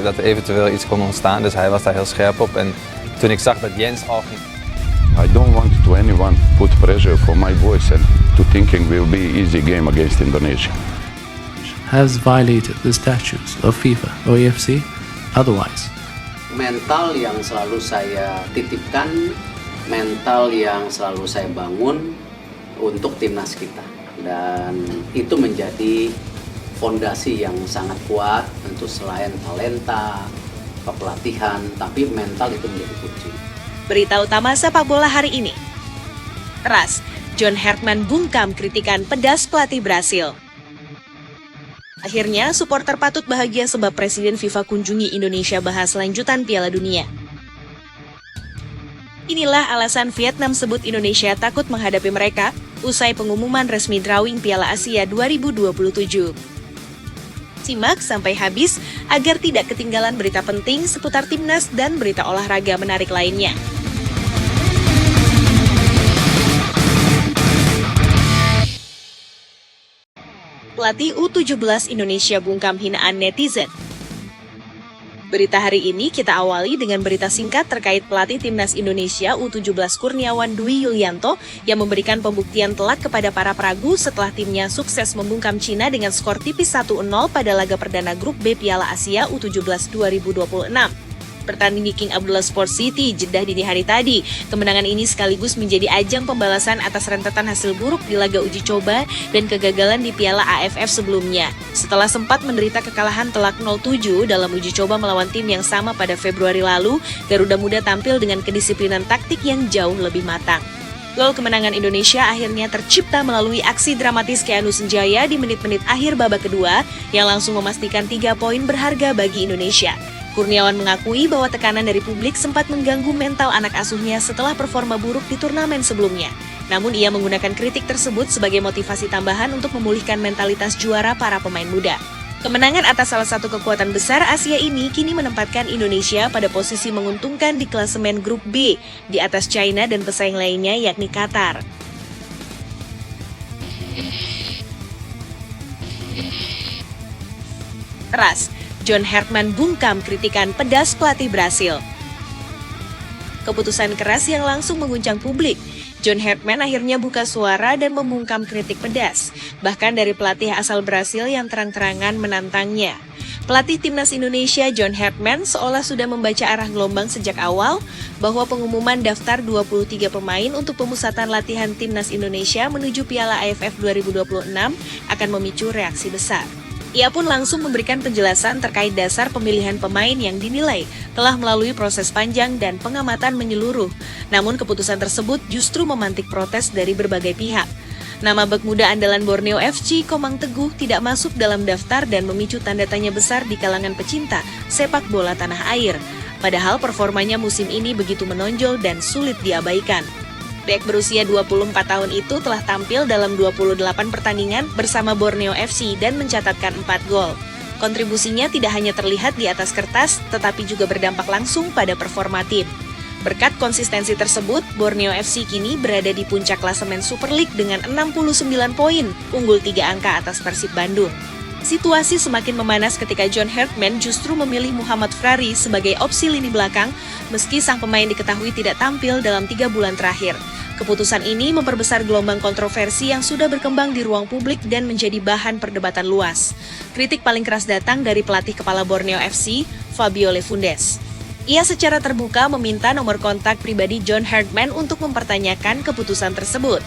Dat er eventueel iets kon ontstaan, dus hij was daar heel scherp op. En toen ik zag dat Jens al... I don't want to anyone put pressure for my boys and to thinking will be easy game against Indonesia. Has violated the statutes of FIFA or AFC otherwise. Mental yang selalu saya titipkan, mental yang selalu saya bangun untuk timnas kita. Dan itu menjadi fondasi yang sangat kuat, tentu selain talenta, kepelatihan, tapi mental itu menjadi kunci. Berita utama sepak bola hari ini. Ras, John Herdman bungkam kritikan pedas pelatih Brasil. Akhirnya, supporter patut bahagia sebab Presiden FIFA kunjungi Indonesia bahas lanjutan Piala Dunia. Inilah alasan Vietnam sebut Indonesia takut menghadapi mereka usai pengumuman resmi drawing Piala Asia 2027. Simak sampai habis agar tidak ketinggalan berita penting seputar timnas dan berita olahraga menarik lainnya. Pelatih U17 Indonesia bungkam hinaan netizen. Berita hari ini kita awali dengan berita singkat terkait pelatih timnas Indonesia U17 Kurniawan Dwi Yulianto yang memberikan pembuktian telak kepada para peragu setelah timnya sukses membungkam Cina dengan skor tipis 1-0 pada laga perdana grup B Piala Asia U17 2026. Bertanding di King Abdullah Sports City, Jeddah dini hari tadi. Kemenangan ini sekaligus menjadi ajang pembalasan atas rentetan hasil buruk di laga uji coba dan kegagalan di Piala AFF sebelumnya. Setelah sempat menderita kekalahan telak 0-7 dalam uji coba melawan tim yang sama pada Februari lalu, Garuda Muda tampil dengan kedisiplinan taktik yang jauh lebih matang. Gol kemenangan Indonesia akhirnya tercipta melalui aksi dramatis Keanu Senjaya di menit-menit akhir babak kedua yang langsung memastikan 3 poin berharga bagi Indonesia. Kurniawan mengakui bahwa tekanan dari publik sempat mengganggu mental anak asuhnya setelah performa buruk di turnamen sebelumnya. Namun ia menggunakan kritik tersebut sebagai motivasi tambahan untuk memulihkan mentalitas juara para pemain muda. Kemenangan atas salah satu kekuatan besar Asia ini kini menempatkan Indonesia pada posisi menguntungkan di klasemen grup B di atas China dan pesaing lainnya yakni Qatar. Ras, John Herdman bungkam kritikan pedas pelatih Brasil. Keputusan keras yang langsung mengguncang publik. John Herdman akhirnya buka suara dan membungkam kritik pedas, bahkan dari pelatih asal Brasil yang terang-terangan menantangnya. Pelatih timnas Indonesia John Herdman seolah sudah membaca arah gelombang sejak awal bahwa pengumuman daftar 23 pemain untuk pemusatan latihan timnas Indonesia menuju Piala AFF 2026 akan memicu reaksi besar. Ia pun langsung memberikan penjelasan terkait dasar pemilihan pemain yang dinilai telah melalui proses panjang dan pengamatan menyeluruh. Namun keputusan tersebut justru memantik protes dari berbagai pihak. Nama bek muda andalan Borneo FC, Komang Teguh, tidak masuk dalam daftar dan memicu tanda tanya besar di kalangan pecinta sepak bola tanah air. Padahal performanya musim ini begitu menonjol dan sulit diabaikan. Bek berusia 24 tahun itu telah tampil dalam 28 pertandingan bersama Borneo FC dan mencatatkan 4 gol. Kontribusinya tidak hanya terlihat di atas kertas, tetapi juga berdampak langsung pada performa tim. Berkat konsistensi tersebut, Borneo FC kini berada di puncak klasemen Super League dengan 69 poin, unggul 3 angka atas Persib Bandung. Situasi semakin memanas ketika John Herdman justru memilih Muhammad Frari sebagai opsi lini belakang meski sang pemain diketahui tidak tampil dalam 3 bulan terakhir. Keputusan ini memperbesar gelombang kontroversi yang sudah berkembang di ruang publik dan menjadi bahan perdebatan luas. Kritik paling keras datang dari pelatih kepala Borneo FC, Fabio Lefundes. Ia secara terbuka meminta nomor kontak pribadi John Herdman untuk mempertanyakan keputusan tersebut.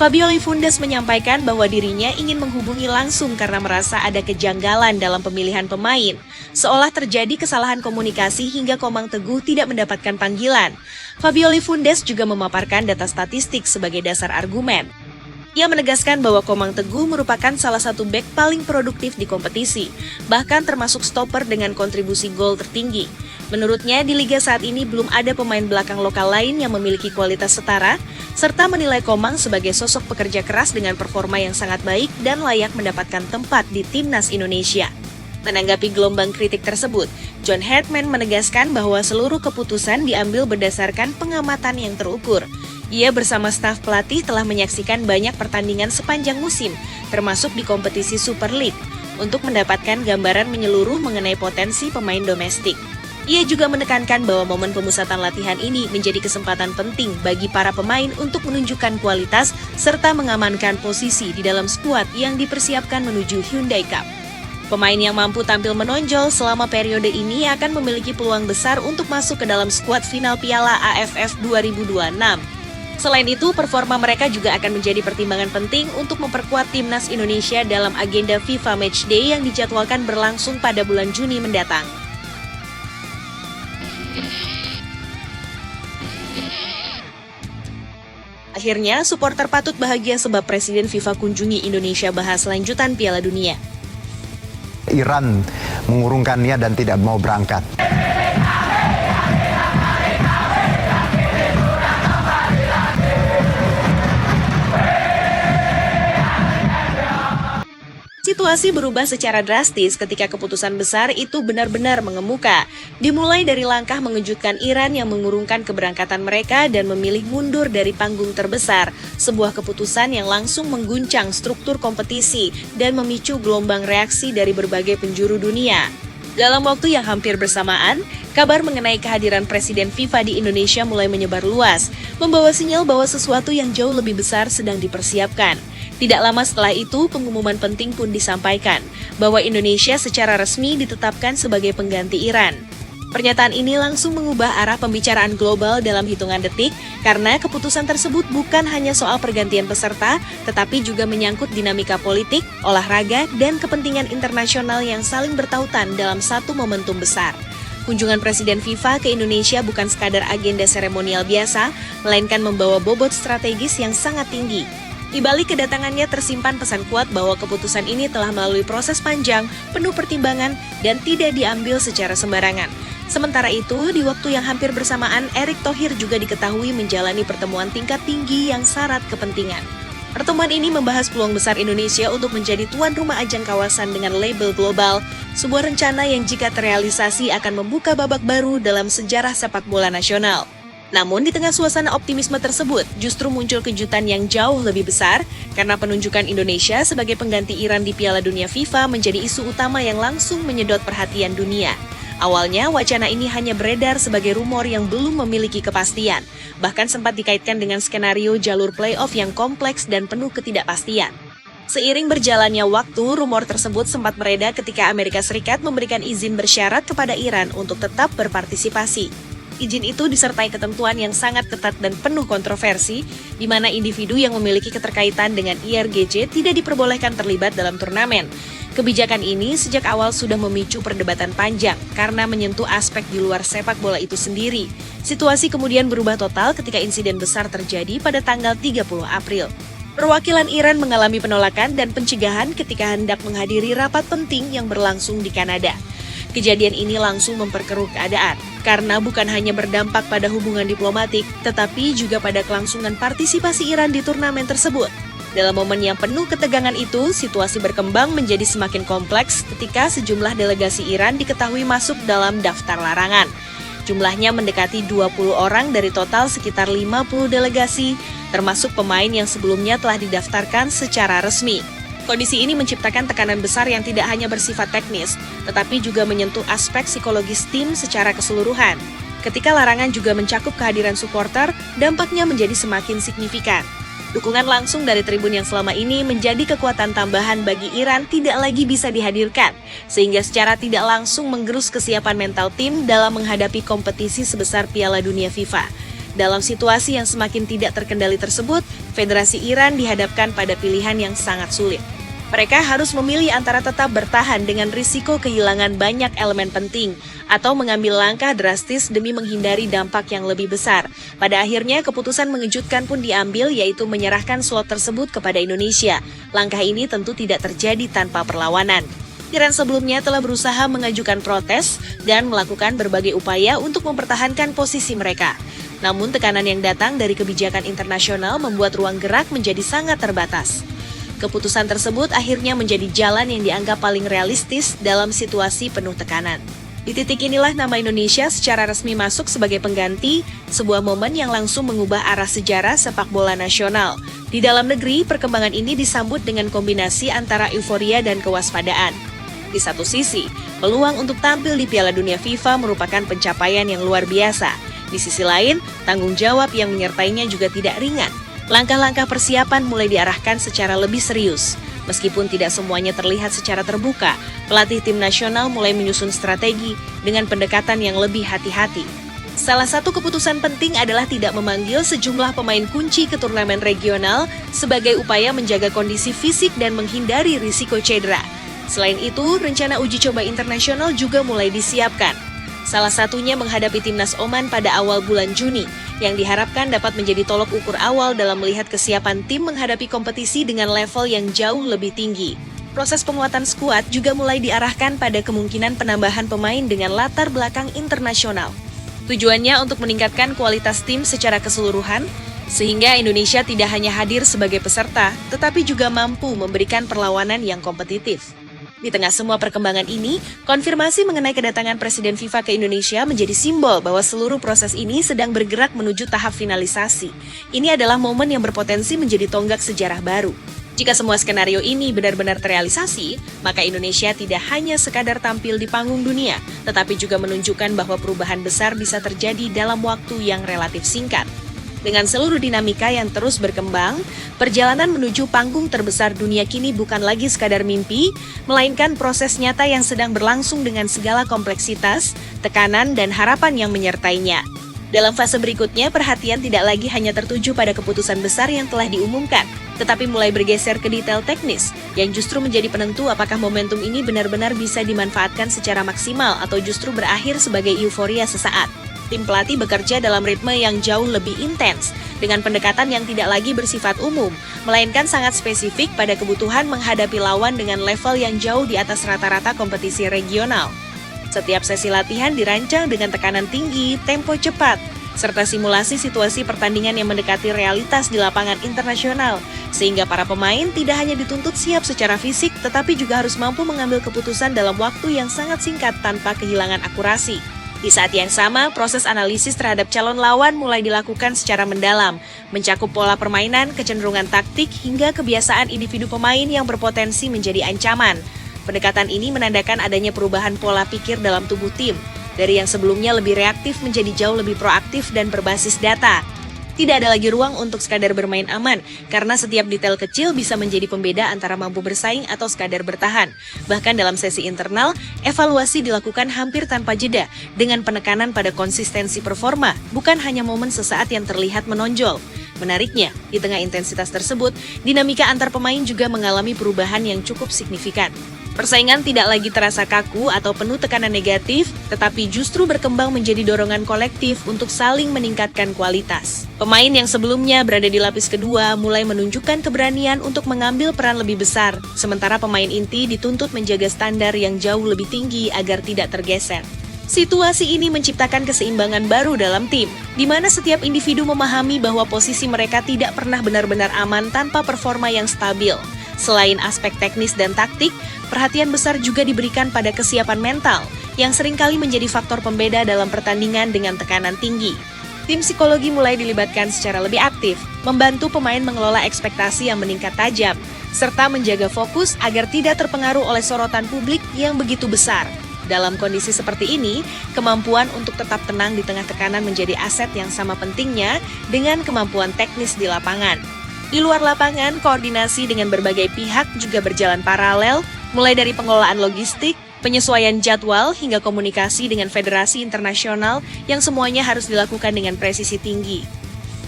Fabio Lefundes menyampaikan bahwa dirinya ingin menghubungi langsung karena merasa ada kejanggalan dalam pemilihan pemain. Seolah terjadi kesalahan komunikasi hingga Komang Teguh tidak mendapatkan panggilan. Fabio Lefundes juga memaparkan data statistik sebagai dasar argumen. Ia menegaskan bahwa Komang Teguh merupakan salah satu bek paling produktif di kompetisi, bahkan termasuk stopper dengan kontribusi gol tertinggi. Menurutnya, di liga saat ini belum ada pemain belakang lokal lain yang memiliki kualitas setara, serta menilai Komang sebagai sosok pekerja keras dengan performa yang sangat baik dan layak mendapatkan tempat di timnas Indonesia. Menanggapi gelombang kritik tersebut, John Herdman menegaskan bahwa seluruh keputusan diambil berdasarkan pengamatan yang terukur. Ia bersama staf pelatih telah menyaksikan banyak pertandingan sepanjang musim, termasuk di kompetisi Super League, untuk mendapatkan gambaran menyeluruh mengenai potensi pemain domestik. Ia juga menekankan bahwa momen pemusatan latihan ini menjadi kesempatan penting bagi para pemain untuk menunjukkan kualitas serta mengamankan posisi di dalam skuad yang dipersiapkan menuju Hyundai Cup. Pemain yang mampu tampil menonjol selama periode ini akan memiliki peluang besar untuk masuk ke dalam skuad final Piala AFF 2026. Selain itu, performa mereka juga akan menjadi pertimbangan penting untuk memperkuat timnas Indonesia dalam agenda FIFA Matchday yang dijadwalkan berlangsung pada bulan Juni mendatang. Akhirnya, supporter patut bahagia sebab Presiden FIFA kunjungi Indonesia bahas lanjutan Piala Dunia. Iran mengurungkannya dan tidak mau berangkat. Situasi berubah secara drastis ketika keputusan besar itu benar-benar mengemuka. Dimulai dari langkah mengejutkan Iran yang mengurungkan keberangkatan mereka dan memilih mundur dari panggung terbesar, sebuah keputusan yang langsung mengguncang struktur kompetisi dan memicu gelombang reaksi dari berbagai penjuru dunia. Dalam waktu yang hampir bersamaan, kabar mengenai kehadiran Presiden FIFA di Indonesia mulai menyebar luas, membawa sinyal bahwa sesuatu yang jauh lebih besar sedang dipersiapkan. Tidak lama setelah itu, pengumuman penting pun disampaikan bahwa Indonesia secara resmi ditetapkan sebagai pengganti Iran. Pernyataan ini langsung mengubah arah pembicaraan global dalam hitungan detik karena keputusan tersebut bukan hanya soal pergantian peserta, tetapi juga menyangkut dinamika politik, olahraga, dan kepentingan internasional yang saling bertautan dalam satu momentum besar. Kunjungan Presiden FIFA ke Indonesia bukan sekadar agenda seremonial biasa, melainkan membawa bobot strategis yang sangat tinggi. Di balik kedatangannya tersimpan pesan kuat bahwa keputusan ini telah melalui proses panjang, penuh pertimbangan, dan tidak diambil secara sembarangan. Sementara itu, di waktu yang hampir bersamaan, Erick Thohir juga diketahui menjalani pertemuan tingkat tinggi yang syarat kepentingan. Pertemuan ini membahas peluang besar Indonesia untuk menjadi tuan rumah ajang kawasan dengan label global, sebuah rencana yang jika terrealisasi akan membuka babak baru dalam sejarah sepak bola nasional. Namun di tengah suasana optimisme tersebut, justru muncul kejutan yang jauh lebih besar karena penunjukan Indonesia sebagai pengganti Iran di Piala Dunia FIFA menjadi isu utama yang langsung menyedot perhatian dunia. Awalnya, wacana ini hanya beredar sebagai rumor yang belum memiliki kepastian, bahkan sempat dikaitkan dengan skenario jalur playoff yang kompleks dan penuh ketidakpastian. Seiring berjalannya waktu, rumor tersebut sempat mereda ketika Amerika Serikat memberikan izin bersyarat kepada Iran untuk tetap berpartisipasi. Izin itu disertai ketentuan yang sangat ketat dan penuh kontroversi, di mana individu yang memiliki keterkaitan dengan IRGC tidak diperbolehkan terlibat dalam turnamen. Kebijakan ini sejak awal sudah memicu perdebatan panjang karena menyentuh aspek di luar sepak bola itu sendiri. Situasi kemudian berubah total ketika insiden besar terjadi pada tanggal 30 April. Perwakilan Iran mengalami penolakan dan pencegahan ketika hendak menghadiri rapat penting yang berlangsung di Kanada. Kejadian ini langsung memperkeruh keadaan, karena bukan hanya berdampak pada hubungan diplomatik, tetapi juga pada kelangsungan partisipasi Iran di turnamen tersebut. Dalam momen yang penuh ketegangan itu, situasi berkembang menjadi semakin kompleks ketika sejumlah delegasi Iran diketahui masuk dalam daftar larangan. Jumlahnya mendekati 20 orang dari total sekitar 50 delegasi, termasuk pemain yang sebelumnya telah didaftarkan secara resmi. Kondisi ini menciptakan tekanan besar yang tidak hanya bersifat teknis, tetapi juga menyentuh aspek psikologis tim secara keseluruhan. Ketika larangan juga mencakup kehadiran supporter, dampaknya menjadi semakin signifikan. Dukungan langsung dari tribun yang selama ini menjadi kekuatan tambahan bagi Iran tidak lagi bisa dihadirkan, sehingga secara tidak langsung menggerus kesiapan mental tim dalam menghadapi kompetisi sebesar Piala Dunia FIFA. Dalam situasi yang semakin tidak terkendali tersebut, Federasi Iran dihadapkan pada pilihan yang sangat sulit. Mereka harus memilih antara tetap bertahan dengan risiko kehilangan banyak elemen penting atau mengambil langkah drastis demi menghindari dampak yang lebih besar. Pada akhirnya, keputusan mengejutkan pun diambil, yaitu menyerahkan slot tersebut kepada Indonesia. Langkah ini tentu tidak terjadi tanpa perlawanan. Iran sebelumnya telah berusaha mengajukan protes dan melakukan berbagai upaya untuk mempertahankan posisi mereka. Namun tekanan yang datang dari kebijakan internasional membuat ruang gerak menjadi sangat terbatas. Keputusan tersebut akhirnya menjadi jalan yang dianggap paling realistis dalam situasi penuh tekanan. Di titik inilah nama Indonesia secara resmi masuk sebagai pengganti, sebuah momen yang langsung mengubah arah sejarah sepak bola nasional. Di dalam negeri, perkembangan ini disambut dengan kombinasi antara euforia dan kewaspadaan. Di satu sisi, peluang untuk tampil di Piala Dunia FIFA merupakan pencapaian yang luar biasa. Di sisi lain, tanggung jawab yang menyertainya juga tidak ringan. Langkah-langkah persiapan mulai diarahkan secara lebih serius. Meskipun tidak semuanya terlihat secara terbuka, pelatih tim nasional mulai menyusun strategi dengan pendekatan yang lebih hati-hati. Salah satu keputusan penting adalah tidak memanggil sejumlah pemain kunci ke turnamen regional sebagai upaya menjaga kondisi fisik dan menghindari risiko cedera. Selain itu, rencana uji coba internasional juga mulai disiapkan. Salah satunya menghadapi timnas Oman pada awal bulan Juni, yang diharapkan dapat menjadi tolok ukur awal dalam melihat kesiapan tim menghadapi kompetisi dengan level yang jauh lebih tinggi. Proses penguatan skuad juga mulai diarahkan pada kemungkinan penambahan pemain dengan latar belakang internasional. Tujuannya untuk meningkatkan kualitas tim secara keseluruhan, sehingga Indonesia tidak hanya hadir sebagai peserta, tetapi juga mampu memberikan perlawanan yang kompetitif. Di tengah semua perkembangan ini, konfirmasi mengenai kedatangan Presiden FIFA ke Indonesia menjadi simbol bahwa seluruh proses ini sedang bergerak menuju tahap finalisasi. Ini adalah momen yang berpotensi menjadi tonggak sejarah baru. Jika semua skenario ini benar-benar terrealisasi, maka Indonesia tidak hanya sekadar tampil di panggung dunia, tetapi juga menunjukkan bahwa perubahan besar bisa terjadi dalam waktu yang relatif singkat. Dengan seluruh dinamika yang terus berkembang, perjalanan menuju panggung terbesar dunia kini bukan lagi sekadar mimpi, melainkan proses nyata yang sedang berlangsung dengan segala kompleksitas, tekanan, dan harapan yang menyertainya. Dalam fase berikutnya, perhatian tidak lagi hanya tertuju pada keputusan besar yang telah diumumkan, tetapi mulai bergeser ke detail teknis, yang justru menjadi penentu apakah momentum ini benar-benar bisa dimanfaatkan secara maksimal atau justru berakhir sebagai euforia sesaat. Tim pelatih bekerja dalam ritme yang jauh lebih intens, dengan pendekatan yang tidak lagi bersifat umum, melainkan sangat spesifik pada kebutuhan menghadapi lawan dengan level yang jauh di atas rata-rata kompetisi regional. Setiap sesi latihan dirancang dengan tekanan tinggi, tempo cepat, serta simulasi situasi pertandingan yang mendekati realitas di lapangan internasional, sehingga para pemain tidak hanya dituntut siap secara fisik, tetapi juga harus mampu mengambil keputusan dalam waktu yang sangat singkat tanpa kehilangan akurasi. Di saat yang sama, proses analisis terhadap calon lawan mulai dilakukan secara mendalam, mencakup pola permainan, kecenderungan taktik, hingga kebiasaan individu pemain yang berpotensi menjadi ancaman. Pendekatan ini menandakan adanya perubahan pola pikir dalam tubuh tim, dari yang sebelumnya lebih reaktif menjadi jauh lebih proaktif dan berbasis data. Tidak ada lagi ruang untuk sekadar bermain aman, karena setiap detail kecil bisa menjadi pembeda antara mampu bersaing atau sekadar bertahan. Bahkan dalam sesi internal, evaluasi dilakukan hampir tanpa jeda, dengan penekanan pada konsistensi performa, bukan hanya momen sesaat yang terlihat menonjol. Menariknya, di tengah intensitas tersebut, dinamika antar pemain juga mengalami perubahan yang cukup signifikan. Persaingan tidak lagi terasa kaku atau penuh tekanan negatif, tetapi justru berkembang menjadi dorongan kolektif untuk saling meningkatkan kualitas. Pemain yang sebelumnya berada di lapis kedua mulai menunjukkan keberanian untuk mengambil peran lebih besar, sementara pemain inti dituntut menjaga standar yang jauh lebih tinggi agar tidak tergeser. Situasi ini menciptakan keseimbangan baru dalam tim, di mana setiap individu memahami bahwa posisi mereka tidak pernah benar-benar aman tanpa performa yang stabil. Selain aspek teknis dan taktik, perhatian besar juga diberikan pada kesiapan mental, yang seringkali menjadi faktor pembeda dalam pertandingan dengan tekanan tinggi. Tim psikologi mulai dilibatkan secara lebih aktif, membantu pemain mengelola ekspektasi yang meningkat tajam, serta menjaga fokus agar tidak terpengaruh oleh sorotan publik yang begitu besar. Dalam kondisi seperti ini, kemampuan untuk tetap tenang di tengah tekanan menjadi aset yang sama pentingnya dengan kemampuan teknis di lapangan. Di luar lapangan, koordinasi dengan berbagai pihak juga berjalan paralel, mulai dari pengelolaan logistik, penyesuaian jadwal, hingga komunikasi dengan federasi internasional yang semuanya harus dilakukan dengan presisi tinggi.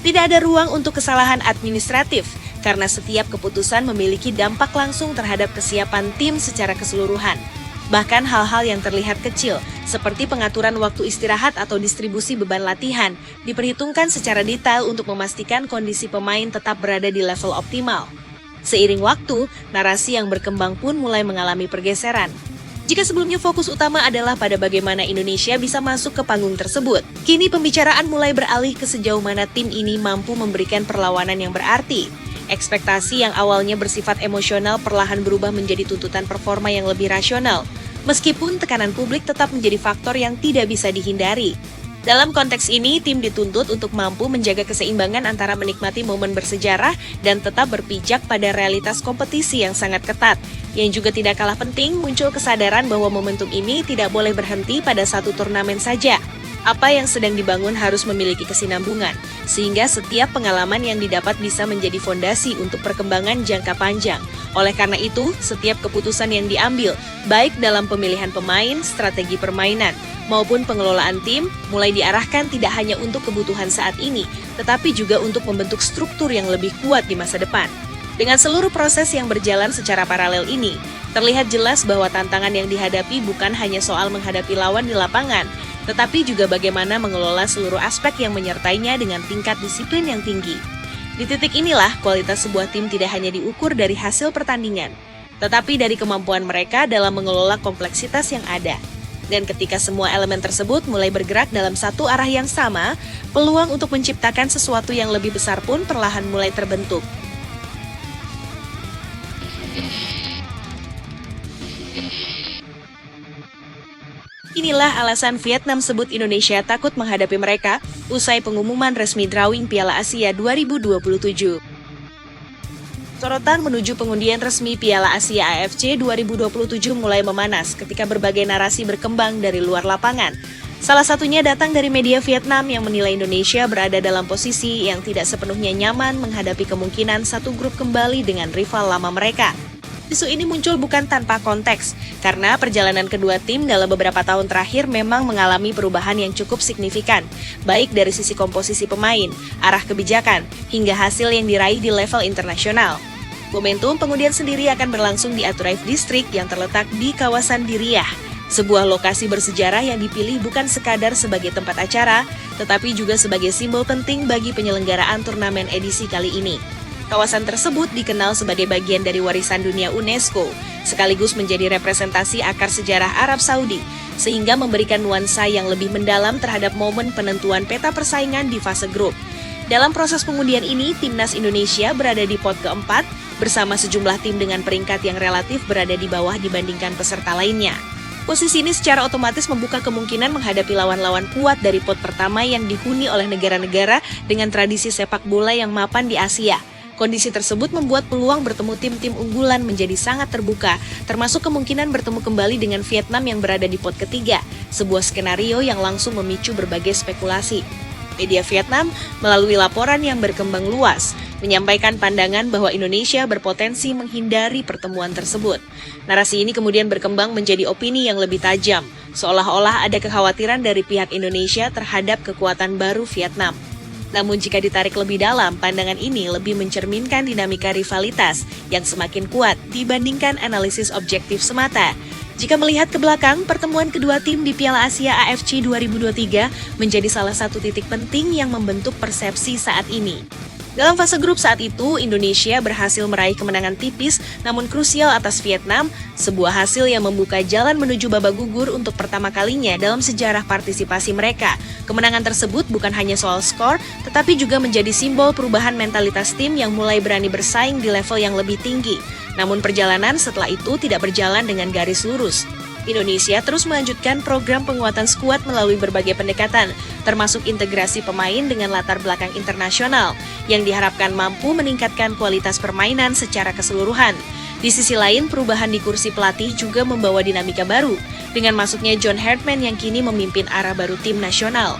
Tidak ada ruang untuk kesalahan administratif, karena setiap keputusan memiliki dampak langsung terhadap kesiapan tim secara keseluruhan. Bahkan hal-hal yang terlihat kecil, seperti pengaturan waktu istirahat atau distribusi beban latihan, diperhitungkan secara detail untuk memastikan kondisi pemain tetap berada di level optimal. Seiring waktu, narasi yang berkembang pun mulai mengalami pergeseran. Jika sebelumnya fokus utama adalah pada bagaimana Indonesia bisa masuk ke panggung tersebut, kini pembicaraan mulai beralih ke sejauh mana tim ini mampu memberikan perlawanan yang berarti. Ekspektasi yang awalnya bersifat emosional perlahan berubah menjadi tuntutan performa yang lebih rasional. Meskipun tekanan publik tetap menjadi faktor yang tidak bisa dihindari. Dalam konteks ini, tim dituntut untuk mampu menjaga keseimbangan antara menikmati momen bersejarah dan tetap berpijak pada realitas kompetisi yang sangat ketat. Yang juga tidak kalah penting, muncul kesadaran bahwa momentum ini tidak boleh berhenti pada satu turnamen saja. Apa yang sedang dibangun harus memiliki kesinambungan, sehingga setiap pengalaman yang didapat bisa menjadi fondasi untuk perkembangan jangka panjang. Oleh karena itu, setiap keputusan yang diambil, baik dalam pemilihan pemain, strategi permainan, maupun pengelolaan tim, mulai diarahkan tidak hanya untuk kebutuhan saat ini, tetapi juga untuk membentuk struktur yang lebih kuat di masa depan. Dengan seluruh proses yang berjalan secara paralel ini, terlihat jelas bahwa tantangan yang dihadapi bukan hanya soal menghadapi lawan di lapangan, tetapi juga bagaimana mengelola seluruh aspek yang menyertainya dengan tingkat disiplin yang tinggi. Di titik inilah kualitas sebuah tim tidak hanya diukur dari hasil pertandingan, tetapi dari kemampuan mereka dalam mengelola kompleksitas yang ada. Dan ketika semua elemen tersebut mulai bergerak dalam satu arah yang sama, peluang untuk menciptakan sesuatu yang lebih besar pun perlahan mulai terbentuk. Inilah alasan Vietnam sebut Indonesia takut menghadapi mereka usai pengumuman resmi drawing Piala Asia 2027. Sorotan menuju pengundian resmi Piala Asia AFC 2027 mulai memanas ketika berbagai narasi berkembang dari luar lapangan. Salah satunya datang dari media Vietnam yang menilai Indonesia berada dalam posisi yang tidak sepenuhnya nyaman menghadapi kemungkinan satu grup kembali dengan rival lama mereka. Isu ini muncul bukan tanpa konteks, karena perjalanan kedua tim dalam beberapa tahun terakhir memang mengalami perubahan yang cukup signifikan, baik dari sisi komposisi pemain, arah kebijakan, hingga hasil yang diraih di level internasional. Momentum pengundian sendiri akan berlangsung di Aturaif District yang terletak di kawasan Diriah, sebuah lokasi bersejarah yang dipilih bukan sekadar sebagai tempat acara, tetapi juga sebagai simbol penting bagi penyelenggaraan turnamen edisi kali ini. Kawasan tersebut dikenal sebagai bagian dari warisan dunia UNESCO, sekaligus menjadi representasi akar sejarah Arab Saudi, sehingga memberikan nuansa yang lebih mendalam terhadap momen penentuan peta persaingan di fase grup. Dalam proses pengundian ini, Timnas Indonesia berada di pot keempat, bersama sejumlah tim dengan peringkat yang relatif berada di bawah dibandingkan peserta lainnya. Posisi ini secara otomatis membuka kemungkinan menghadapi lawan-lawan kuat dari pot pertama yang dihuni oleh negara-negara dengan tradisi sepak bola yang mapan di Asia. Kondisi tersebut membuat peluang bertemu tim-tim unggulan menjadi sangat terbuka, termasuk kemungkinan bertemu kembali dengan Vietnam yang berada di pot ketiga, sebuah skenario yang langsung memicu berbagai spekulasi. Media Vietnam, melalui laporan yang berkembang luas, menyampaikan pandangan bahwa Indonesia berpotensi menghindari pertemuan tersebut. Narasi ini kemudian berkembang menjadi opini yang lebih tajam, seolah-olah ada kekhawatiran dari pihak Indonesia terhadap kekuatan baru Vietnam. Namun jika ditarik lebih dalam, pandangan ini lebih mencerminkan dinamika rivalitas yang semakin kuat dibandingkan analisis objektif semata. Jika melihat ke belakang, pertemuan kedua tim di Piala Asia AFC 2023 menjadi salah satu titik penting yang membentuk persepsi saat ini. Dalam fase grup saat itu, Indonesia berhasil meraih kemenangan tipis namun krusial atas Vietnam, sebuah hasil yang membuka jalan menuju babak gugur untuk pertama kalinya dalam sejarah partisipasi mereka. Kemenangan tersebut bukan hanya soal skor, tetapi juga menjadi simbol perubahan mentalitas tim yang mulai berani bersaing di level yang lebih tinggi. Namun perjalanan setelah itu tidak berjalan dengan garis lurus. Indonesia terus melanjutkan program penguatan skuad melalui berbagai pendekatan, termasuk integrasi pemain dengan latar belakang internasional, yang diharapkan mampu meningkatkan kualitas permainan secara keseluruhan. Di sisi lain, perubahan di kursi pelatih juga membawa dinamika baru, dengan masuknya John Herdman yang kini memimpin arah baru tim nasional.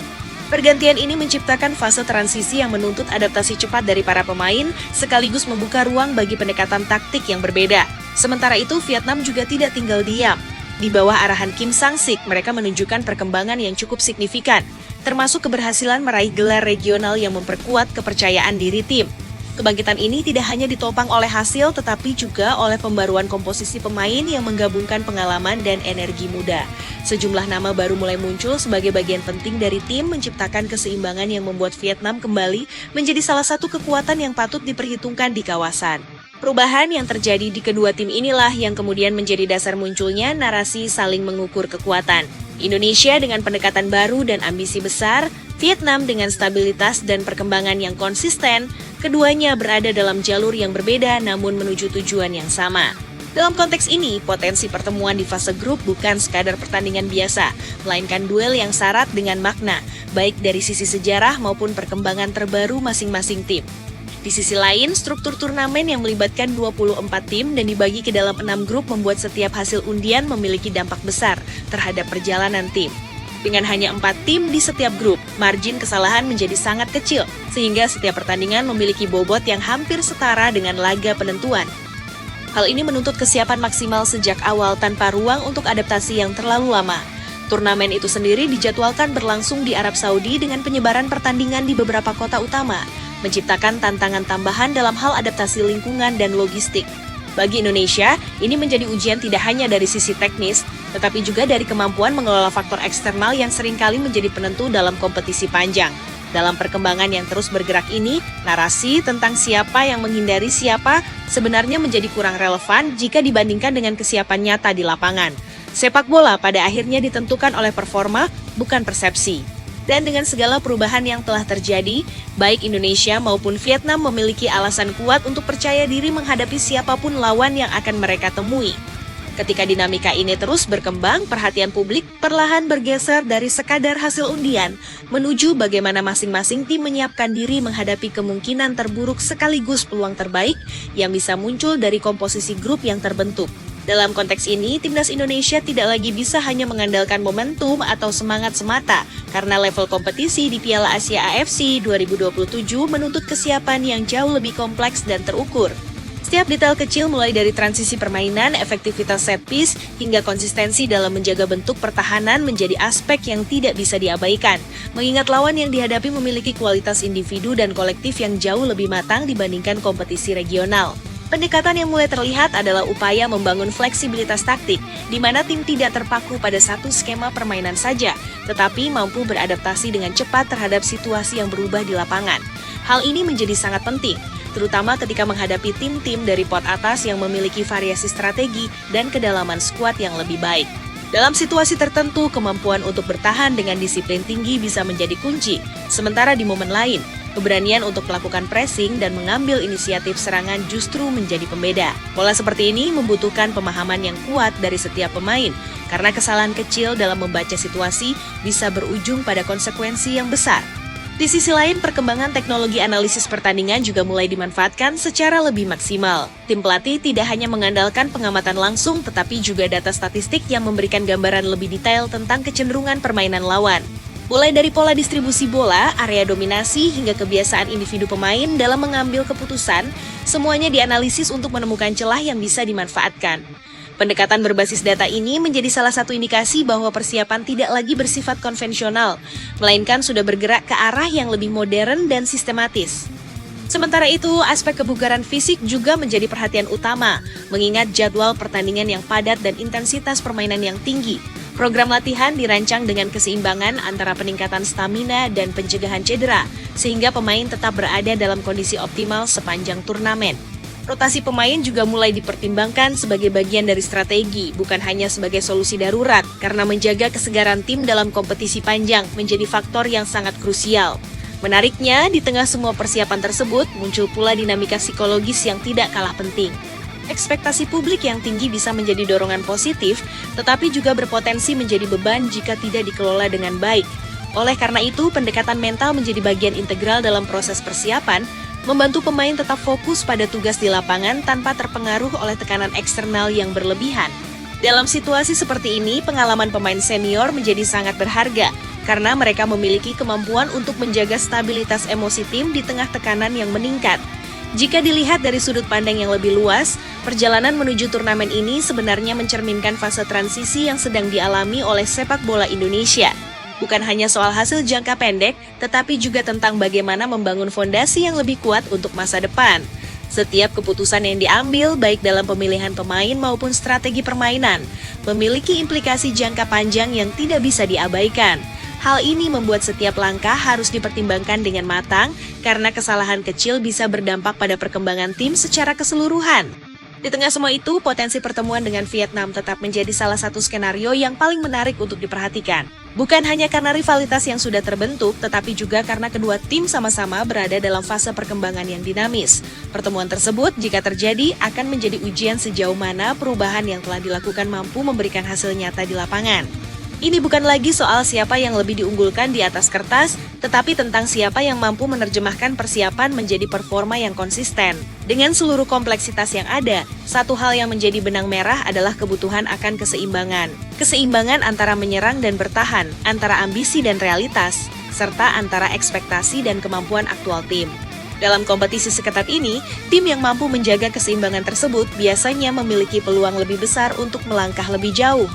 Pergantian ini menciptakan fase transisi yang menuntut adaptasi cepat dari para pemain, sekaligus membuka ruang bagi pendekatan taktik yang berbeda. Sementara itu, Vietnam juga tidak tinggal diam. Di bawah arahan Kim Sang-sik, mereka menunjukkan perkembangan yang cukup signifikan, termasuk keberhasilan meraih gelar regional yang memperkuat kepercayaan diri tim. Kebangkitan ini tidak hanya ditopang oleh hasil, tetapi juga oleh pembaruan komposisi pemain yang menggabungkan pengalaman dan energi muda. Sejumlah nama baru mulai muncul sebagai bagian penting dari tim, menciptakan keseimbangan yang membuat Vietnam kembali menjadi salah satu kekuatan yang patut diperhitungkan di kawasan. Perubahan yang terjadi di kedua tim inilah yang kemudian menjadi dasar munculnya narasi saling mengukur kekuatan. Indonesia dengan pendekatan baru dan ambisi besar, Vietnam dengan stabilitas dan perkembangan yang konsisten, keduanya berada dalam jalur yang berbeda namun menuju tujuan yang sama. Dalam konteks ini, potensi pertemuan di fase grup bukan sekadar pertandingan biasa, melainkan duel yang syarat dengan makna, baik dari sisi sejarah maupun perkembangan terbaru masing-masing tim. Di sisi lain, struktur turnamen yang melibatkan 24 tim dan dibagi ke dalam 6 grup membuat setiap hasil undian memiliki dampak besar terhadap perjalanan tim. Dengan hanya 4 tim di setiap grup, margin kesalahan menjadi sangat kecil, sehingga setiap pertandingan memiliki bobot yang hampir setara dengan laga penentuan. Hal ini menuntut kesiapan maksimal sejak awal tanpa ruang untuk adaptasi yang terlalu lama. Turnamen itu sendiri dijadwalkan berlangsung di Arab Saudi dengan penyebaran pertandingan di beberapa kota utama, menciptakan tantangan tambahan dalam hal adaptasi lingkungan dan logistik. Bagi Indonesia, ini menjadi ujian tidak hanya dari sisi teknis, tetapi juga dari kemampuan mengelola faktor eksternal yang seringkali menjadi penentu dalam kompetisi panjang. Dalam perkembangan yang terus bergerak ini, narasi tentang siapa yang menghindari siapa sebenarnya menjadi kurang relevan jika dibandingkan dengan kesiapan nyata di lapangan. Sepak bola pada akhirnya ditentukan oleh performa, bukan persepsi. Dan dengan segala perubahan yang telah terjadi, baik Indonesia maupun Vietnam memiliki alasan kuat untuk percaya diri menghadapi siapapun lawan yang akan mereka temui. Ketika dinamika ini terus berkembang, perhatian publik perlahan bergeser dari sekadar hasil undian menuju bagaimana masing-masing tim menyiapkan diri menghadapi kemungkinan terburuk sekaligus peluang terbaik yang bisa muncul dari komposisi grup yang terbentuk. Dalam konteks ini, Timnas Indonesia tidak lagi bisa hanya mengandalkan momentum atau semangat semata, karena level kompetisi di Piala Asia AFC 2027 menuntut kesiapan yang jauh lebih kompleks dan terukur. Setiap detail kecil mulai dari transisi permainan, efektivitas set piece, hingga konsistensi dalam menjaga bentuk pertahanan menjadi aspek yang tidak bisa diabaikan, mengingat lawan yang dihadapi memiliki kualitas individu dan kolektif yang jauh lebih matang dibandingkan kompetisi regional. Pendekatan yang mulai terlihat adalah upaya membangun fleksibilitas taktik, di mana tim tidak terpaku pada satu skema permainan saja, tetapi mampu beradaptasi dengan cepat terhadap situasi yang berubah di lapangan. Hal ini menjadi sangat penting, terutama ketika menghadapi tim-tim dari pot atas yang memiliki variasi strategi dan kedalaman skuad yang lebih baik. Dalam situasi tertentu, kemampuan untuk bertahan dengan disiplin tinggi bisa menjadi kunci, sementara di momen lain, keberanian untuk melakukan pressing dan mengambil inisiatif serangan justru menjadi pembeda. Pola seperti ini membutuhkan pemahaman yang kuat dari setiap pemain, karena kesalahan kecil dalam membaca situasi bisa berujung pada konsekuensi yang besar. Di sisi lain, perkembangan teknologi analisis pertandingan juga mulai dimanfaatkan secara lebih maksimal. Tim pelatih tidak hanya mengandalkan pengamatan langsung, tetapi juga data statistik yang memberikan gambaran lebih detail tentang kecenderungan permainan lawan. Mulai dari pola distribusi bola, area dominasi, hingga kebiasaan individu pemain dalam mengambil keputusan, semuanya dianalisis untuk menemukan celah yang bisa dimanfaatkan. Pendekatan berbasis data ini menjadi salah satu indikasi bahwa persiapan tidak lagi bersifat konvensional, melainkan sudah bergerak ke arah yang lebih modern dan sistematis. Sementara itu, aspek kebugaran fisik juga menjadi perhatian utama, mengingat jadwal pertandingan yang padat dan intensitas permainan yang tinggi. Program latihan dirancang dengan keseimbangan antara peningkatan stamina dan pencegahan cedera, sehingga pemain tetap berada dalam kondisi optimal sepanjang turnamen. Rotasi pemain juga mulai dipertimbangkan sebagai bagian dari strategi, bukan hanya sebagai solusi darurat, karena menjaga kesegaran tim dalam kompetisi panjang menjadi faktor yang sangat krusial. Menariknya, di tengah semua persiapan tersebut, muncul pula dinamika psikologis yang tidak kalah penting. Ekspektasi publik yang tinggi bisa menjadi dorongan positif, tetapi juga berpotensi menjadi beban jika tidak dikelola dengan baik. Oleh karena itu, pendekatan mental menjadi bagian integral dalam proses persiapan, membantu pemain tetap fokus pada tugas di lapangan tanpa terpengaruh oleh tekanan eksternal yang berlebihan. Dalam situasi seperti ini, pengalaman pemain senior menjadi sangat berharga, karena mereka memiliki kemampuan untuk menjaga stabilitas emosi tim di tengah tekanan yang meningkat. Jika dilihat dari sudut pandang yang lebih luas, perjalanan menuju turnamen ini sebenarnya mencerminkan fase transisi yang sedang dialami oleh sepak bola Indonesia. Bukan hanya soal hasil jangka pendek, tetapi juga tentang bagaimana membangun fondasi yang lebih kuat untuk masa depan. Setiap keputusan yang diambil, baik dalam pemilihan pemain maupun strategi permainan, memiliki implikasi jangka panjang yang tidak bisa diabaikan. Hal ini membuat setiap langkah harus dipertimbangkan dengan matang, karena kesalahan kecil bisa berdampak pada perkembangan tim secara keseluruhan. Di tengah semua itu, potensi pertemuan dengan Vietnam tetap menjadi salah satu skenario yang paling menarik untuk diperhatikan. Bukan hanya karena rivalitas yang sudah terbentuk, tetapi juga karena kedua tim sama-sama berada dalam fase perkembangan yang dinamis. Pertemuan tersebut, jika terjadi, akan menjadi ujian sejauh mana perubahan yang telah dilakukan mampu memberikan hasil nyata di lapangan. Ini bukan lagi soal siapa yang lebih diunggulkan di atas kertas, tetapi tentang siapa yang mampu menerjemahkan persiapan menjadi performa yang konsisten. Dengan seluruh kompleksitas yang ada, satu hal yang menjadi benang merah adalah kebutuhan akan keseimbangan. Keseimbangan antara menyerang dan bertahan, antara ambisi dan realitas, serta antara ekspektasi dan kemampuan aktual tim. Dalam kompetisi seketat ini, tim yang mampu menjaga keseimbangan tersebut biasanya memiliki peluang lebih besar untuk melangkah lebih jauh.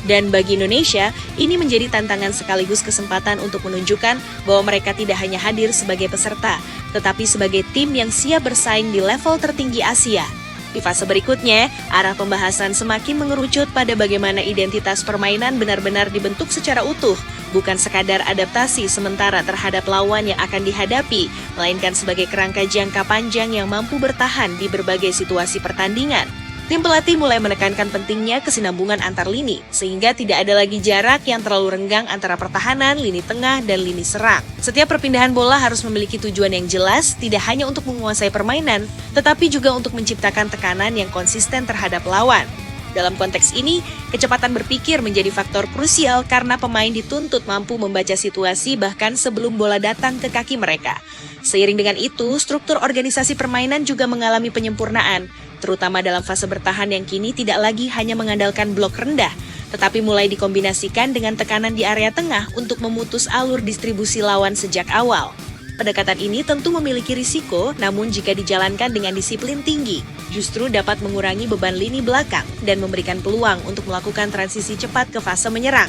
Dan bagi Indonesia, ini menjadi tantangan sekaligus kesempatan untuk menunjukkan bahwa mereka tidak hanya hadir sebagai peserta, tetapi sebagai tim yang siap bersaing di level tertinggi Asia. Di fase berikutnya, arah pembahasan semakin mengerucut pada bagaimana identitas permainan benar-benar dibentuk secara utuh, bukan sekadar adaptasi sementara terhadap lawan yang akan dihadapi, melainkan sebagai kerangka jangka panjang yang mampu bertahan di berbagai situasi pertandingan. Tim pelatih mulai menekankan pentingnya kesinambungan antar lini, sehingga tidak ada lagi jarak yang terlalu renggang antara pertahanan, lini tengah, dan lini serang. Setiap perpindahan bola harus memiliki tujuan yang jelas, tidak hanya untuk menguasai permainan, tetapi juga untuk menciptakan tekanan yang konsisten terhadap lawan. Dalam konteks ini, kecepatan berpikir menjadi faktor krusial karena pemain dituntut mampu membaca situasi bahkan sebelum bola datang ke kaki mereka. Seiring dengan itu, struktur organisasi permainan juga mengalami penyempurnaan, terutama dalam fase bertahan yang kini tidak lagi hanya mengandalkan blok rendah, tetapi mulai dikombinasikan dengan tekanan di area tengah untuk memutus alur distribusi lawan sejak awal. Pendekatan ini tentu memiliki risiko, namun jika dijalankan dengan disiplin tinggi, justru dapat mengurangi beban lini belakang dan memberikan peluang untuk melakukan transisi cepat ke fase menyerang.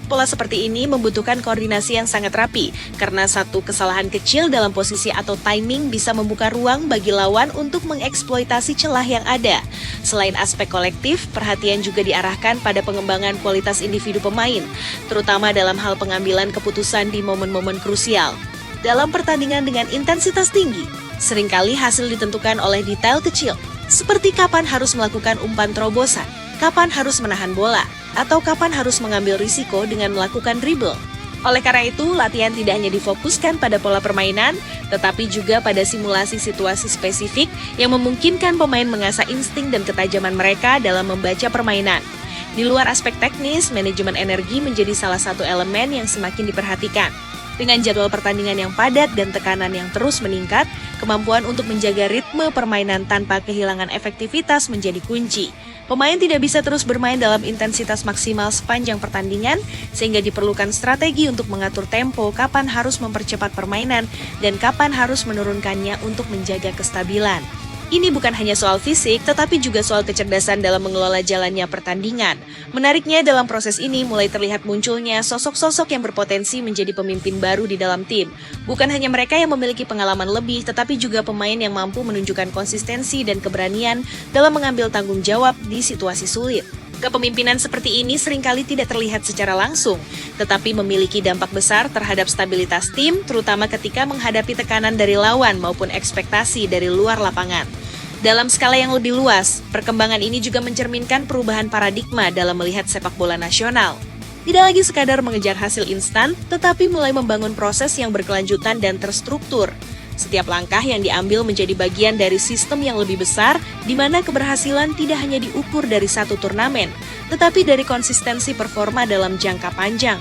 Pola seperti ini membutuhkan koordinasi yang sangat rapi, karena satu kesalahan kecil dalam posisi atau timing bisa membuka ruang bagi lawan untuk mengeksploitasi celah yang ada. Selain aspek kolektif, perhatian juga diarahkan pada pengembangan kualitas individu pemain, terutama dalam hal pengambilan keputusan di momen-momen krusial. Dalam pertandingan dengan intensitas tinggi, seringkali hasil ditentukan oleh detail kecil, seperti kapan harus melakukan umpan terobosan, kapan harus menahan bola, atau kapan harus mengambil risiko dengan melakukan dribble. Oleh karena itu, latihan tidak hanya difokuskan pada pola permainan, tetapi juga pada simulasi situasi spesifik yang memungkinkan pemain mengasah insting dan ketajaman mereka dalam membaca permainan. Di luar aspek teknis, manajemen energi menjadi salah satu elemen yang semakin diperhatikan. Dengan jadwal pertandingan yang padat dan tekanan yang terus meningkat, kemampuan untuk menjaga ritme permainan tanpa kehilangan efektivitas menjadi kunci. Pemain tidak bisa terus bermain dalam intensitas maksimal sepanjang pertandingan, sehingga diperlukan strategi untuk mengatur tempo kapan harus mempercepat permainan dan kapan harus menurunkannya untuk menjaga kestabilan. Ini bukan hanya soal fisik, tetapi juga soal kecerdasan dalam mengelola jalannya pertandingan. Menariknya, dalam proses ini mulai terlihat munculnya sosok-sosok yang berpotensi menjadi pemimpin baru di dalam tim. Bukan hanya mereka yang memiliki pengalaman lebih, tetapi juga pemain yang mampu menunjukkan konsistensi dan keberanian dalam mengambil tanggung jawab di situasi sulit. Kepemimpinan seperti ini seringkali tidak terlihat secara langsung, tetapi memiliki dampak besar terhadap stabilitas tim, terutama ketika menghadapi tekanan dari lawan maupun ekspektasi dari luar lapangan. Dalam skala yang lebih luas, perkembangan ini juga mencerminkan perubahan paradigma dalam melihat sepak bola nasional. Tidak lagi sekadar mengejar hasil instan, tetapi mulai membangun proses yang berkelanjutan dan terstruktur. Setiap langkah yang diambil menjadi bagian dari sistem yang lebih besar, di mana keberhasilan tidak hanya diukur dari satu turnamen, tetapi dari konsistensi performa dalam jangka panjang.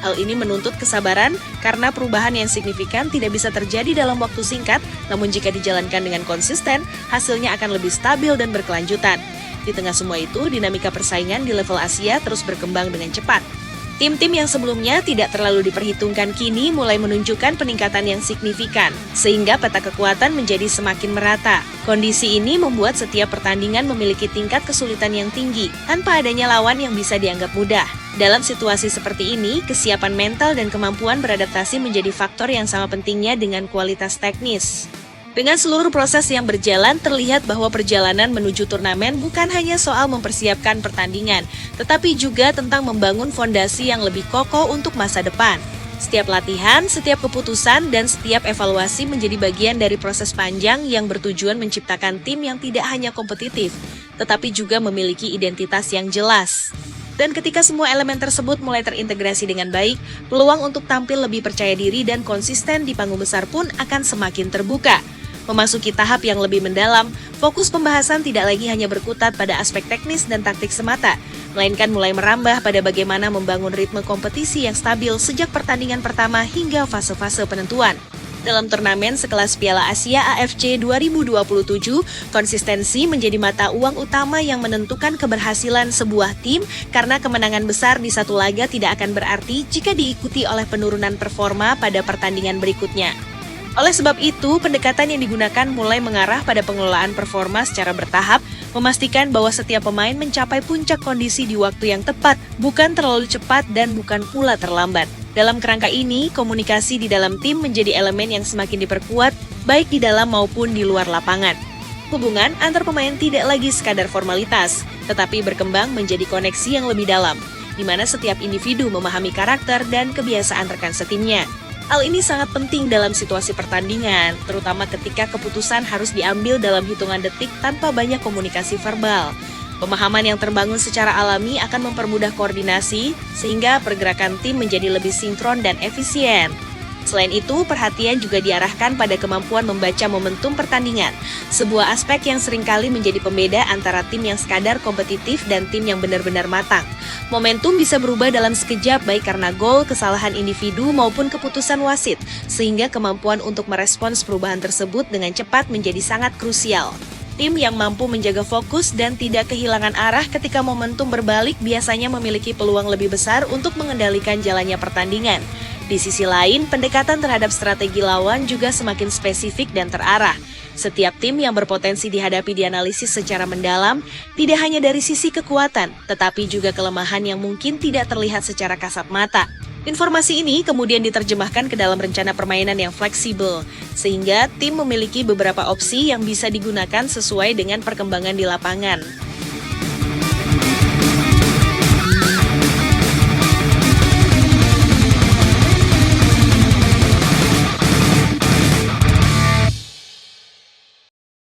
Hal ini menuntut kesabaran, karena perubahan yang signifikan tidak bisa terjadi dalam waktu singkat, namun jika dijalankan dengan konsisten, hasilnya akan lebih stabil dan berkelanjutan. Di tengah semua itu, dinamika persaingan di level Asia terus berkembang dengan cepat. Tim-tim yang sebelumnya tidak terlalu diperhitungkan kini mulai menunjukkan peningkatan yang signifikan, sehingga peta kekuatan menjadi semakin merata. Kondisi ini membuat setiap pertandingan memiliki tingkat kesulitan yang tinggi, tanpa adanya lawan yang bisa dianggap mudah. Dalam situasi seperti ini, kesiapan mental dan kemampuan beradaptasi menjadi faktor yang sama pentingnya dengan kualitas teknis. Dengan seluruh proses yang berjalan, terlihat bahwa perjalanan menuju turnamen bukan hanya soal mempersiapkan pertandingan, tetapi juga tentang membangun fondasi yang lebih kokoh untuk masa depan. Setiap latihan, setiap keputusan, dan setiap evaluasi menjadi bagian dari proses panjang yang bertujuan menciptakan tim yang tidak hanya kompetitif, tetapi juga memiliki identitas yang jelas. Dan ketika semua elemen tersebut mulai terintegrasi dengan baik, peluang untuk tampil lebih percaya diri dan konsisten di panggung besar pun akan semakin terbuka. Memasuki tahap yang lebih mendalam, fokus pembahasan tidak lagi hanya berkutat pada aspek teknis dan taktik semata, melainkan mulai merambah pada bagaimana membangun ritme kompetisi yang stabil sejak pertandingan pertama hingga fase-fase penentuan. Dalam turnamen sekelas Piala Asia AFC 2027, konsistensi menjadi mata uang utama yang menentukan keberhasilan sebuah tim karena kemenangan besar di satu laga tidak akan berarti jika diikuti oleh penurunan performa pada pertandingan berikutnya. Oleh sebab itu, pendekatan yang digunakan mulai mengarah pada pengelolaan performa secara bertahap, memastikan bahwa setiap pemain mencapai puncak kondisi di waktu yang tepat, bukan terlalu cepat dan bukan pula terlambat. Dalam kerangka ini, komunikasi di dalam tim menjadi elemen yang semakin diperkuat, baik di dalam maupun di luar lapangan. Hubungan antar pemain tidak lagi sekadar formalitas, tetapi berkembang menjadi koneksi yang lebih dalam, di mana setiap individu memahami karakter dan kebiasaan rekan setimnya. Hal ini sangat penting dalam situasi pertandingan, terutama ketika keputusan harus diambil dalam hitungan detik tanpa banyak komunikasi verbal. Pemahaman yang terbangun secara alami akan mempermudah koordinasi, sehingga pergerakan tim menjadi lebih sinkron dan efisien. Selain itu, perhatian juga diarahkan pada kemampuan membaca momentum pertandingan, sebuah aspek yang seringkali menjadi pembeda antara tim yang sekadar kompetitif dan tim yang benar-benar matang. Momentum bisa berubah dalam sekejap baik karena gol, kesalahan individu maupun keputusan wasit, sehingga kemampuan untuk merespons perubahan tersebut dengan cepat menjadi sangat krusial. Tim yang mampu menjaga fokus dan tidak kehilangan arah ketika momentum berbalik biasanya memiliki peluang lebih besar untuk mengendalikan jalannya pertandingan. Di sisi lain, pendekatan terhadap strategi lawan juga semakin spesifik dan terarah. Setiap tim yang berpotensi dihadapi dianalisis secara mendalam, tidak hanya dari sisi kekuatan, tetapi juga kelemahan yang mungkin tidak terlihat secara kasat mata. Informasi ini kemudian diterjemahkan ke dalam rencana permainan yang fleksibel, sehingga tim memiliki beberapa opsi yang bisa digunakan sesuai dengan perkembangan di lapangan.